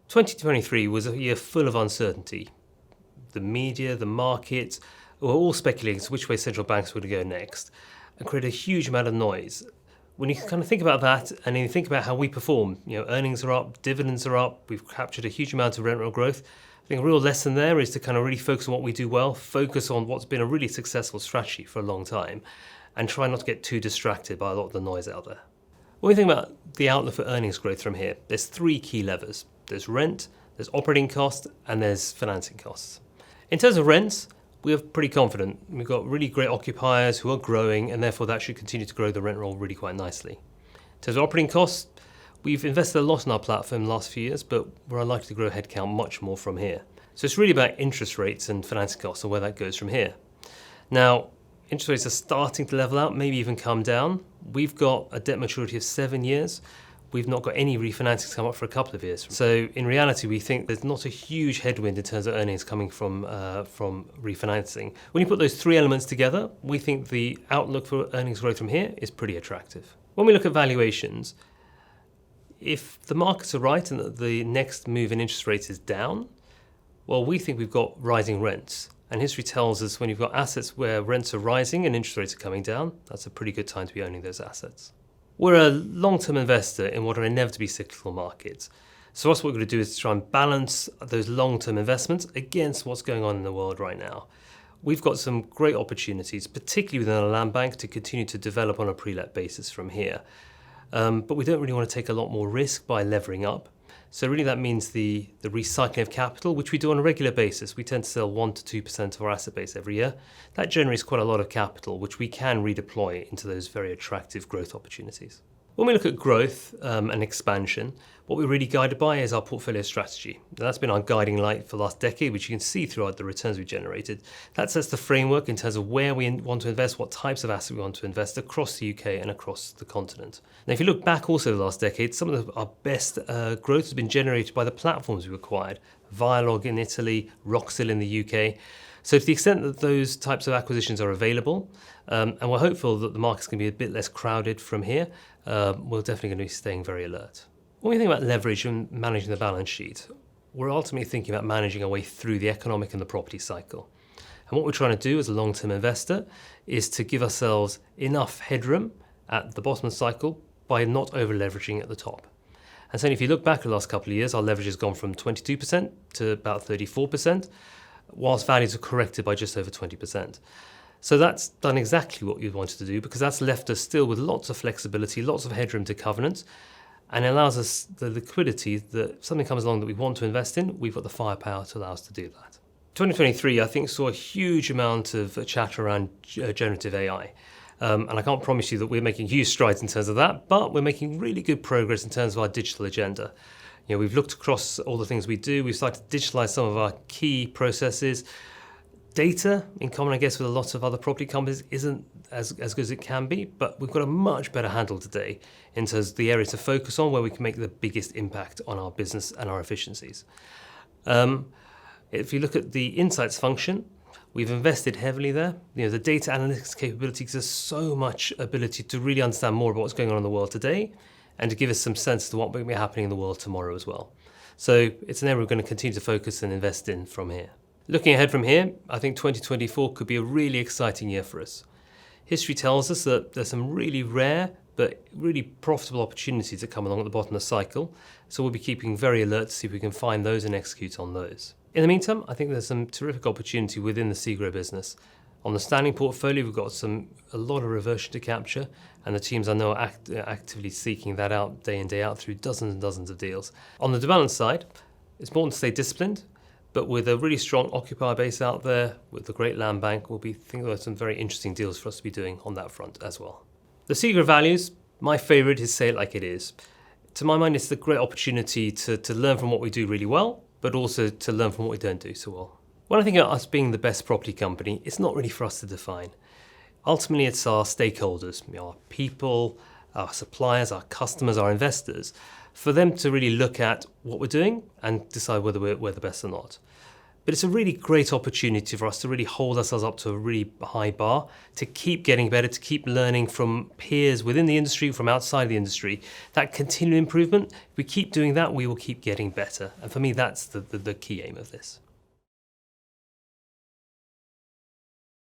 2023 was a year full of uncertainty. The media, the markets were all speculating as to which way central banks were going to go next and create a huge amount of noise. When you kind of think about that and then you think about how we perform, earnings are up, dividends are up, we've captured a huge amount of rental growth. I think a real lesson there is to kind of really focus on what we do well, focus on what's been a really successful strategy for a long time, and try not to get too distracted by a lot of the noise out there. When we think about the outlook for earnings growth from here, there's three key levers. There's rent, there's operating costs, and there's financing costs. In terms of rents, we're pretty confident. We've got really great occupiers who are growing, and therefore that should continue to grow the rent roll really quite nicely. In terms of operating costs, we've invested a lot in our platform in the last few years, but we're unlikely to grow headcount much more from here. So it's really about interest rates and financing costs and where that goes from here. Now, interest rates are starting to level out, maybe even come down. We've got a debt maturity of 7 years. We've not got any refinancing come up for a couple of years. So in reality, we think there's not a huge headwind in terms of earnings coming from refinancing. When you put those three elements together, we think the outlook for earnings growth from here is pretty attractive. When we look at valuations, if the markets are right and that the next move in interest rates is down, well, we think we've got rising rents. And history tells us when you've got assets where rents are rising and interest rates are coming down, that's a pretty good time to be owning those assets. We're a long-term investor in what are inevitably cyclical markets. So what we're going to do is try and balance those long-term investments against what's going on in the world right now. We've got some great opportunities, particularly within our land bank, to continue to develop on a pre-let basis from here. But we don't really want to take a lot more risk by levering up. So really that means the recycling of capital, which we do on a regular basis. We tend to sell 1 to 2% of our asset base every year. That generates quite a lot of capital, which we can redeploy into those very attractive growth opportunities. When we look at growth and expansion, what we're really guided by is our portfolio strategy. That's been our guiding light for the last decade, which you can see throughout the returns we've generated. That sets the framework in terms of where we want to invest, what types of assets we want to invest across the UK and across the continent. Now, if you look back also the last decade, some of our best growth has been generated by the platforms we've acquired. Vialog in Italy, Roxil in the UK. So to the extent that those types of acquisitions are available, and we're hopeful that the market's going to be a bit less crowded from here, we're definitely going to be staying very alert. When we think about leverage and managing the balance sheet, we're ultimately thinking about managing our way through the economic and the property cycle. And what we're trying to do as a long-term investor is to give ourselves enough headroom at the bottom of the cycle by not over-leveraging at the top. And so if you look back at the last couple of years, our leverage has gone from 22% to about 34%, whilst values are corrected by just over 20%. So that's done exactly what you wanted to do, because that's left us still with lots of flexibility, lots of headroom to covenants, and it allows us the liquidity that if something comes along that we want to invest in, we've got the firepower to allow us to do that. 2023, I think, saw a huge amount of chatter around generative AI. And I can't promise you that we're making huge strides in terms of that, but we're making really good progress in terms of our digital agenda. We've looked across all the things we do. We've started to digitalize some of our key processes. Data, in common, I guess, with a lot of other property companies, isn't as good as it can be, but we've got a much better handle today in terms of the area to focus on where we can make the biggest impact on our business and our efficiencies. If you look at the insights function, we've invested heavily there. The data analytics capability gives us so much ability to really understand more about what's going on in the world today and to give us some sense to what may be happening in the world tomorrow as well. So it's an area we're going to continue to focus and invest in from here. Looking ahead from here, I think 2024 could be a really exciting year for us. History tells us that there's some really rare but really profitable opportunities that come along at the bottom of the cycle, so we'll be keeping very alert to see if we can find those and execute on those. In the meantime, I think there's some terrific opportunity within the SEGRO business. On the standing portfolio, we've got a lot of reversion to capture, and the teams I know are actively seeking that out day in, day out through dozens and dozens of deals. On the development side, it's important to stay disciplined, but with a really strong occupier base out there, with the great land bank, we'll be thinking about some very interesting deals for us to be doing on that front as well. The SEGRO values, my favourite is say it like it is. To my mind, it's a great opportunity to learn from what we do really well, but also to learn from what we don't do so well. When I think about us being the best property company, it's not really for us to define. Ultimately, it's our stakeholders, our people, our suppliers, our customers, our investors, for them to really look at what we're doing and decide whether we're the best or not. But it's a really great opportunity for us to really hold ourselves up to a really high bar, to keep getting better, to keep learning from peers within the industry, from outside the industry. That continued improvement, if we keep doing that, we will keep getting better. And for me, that's the key aim of this.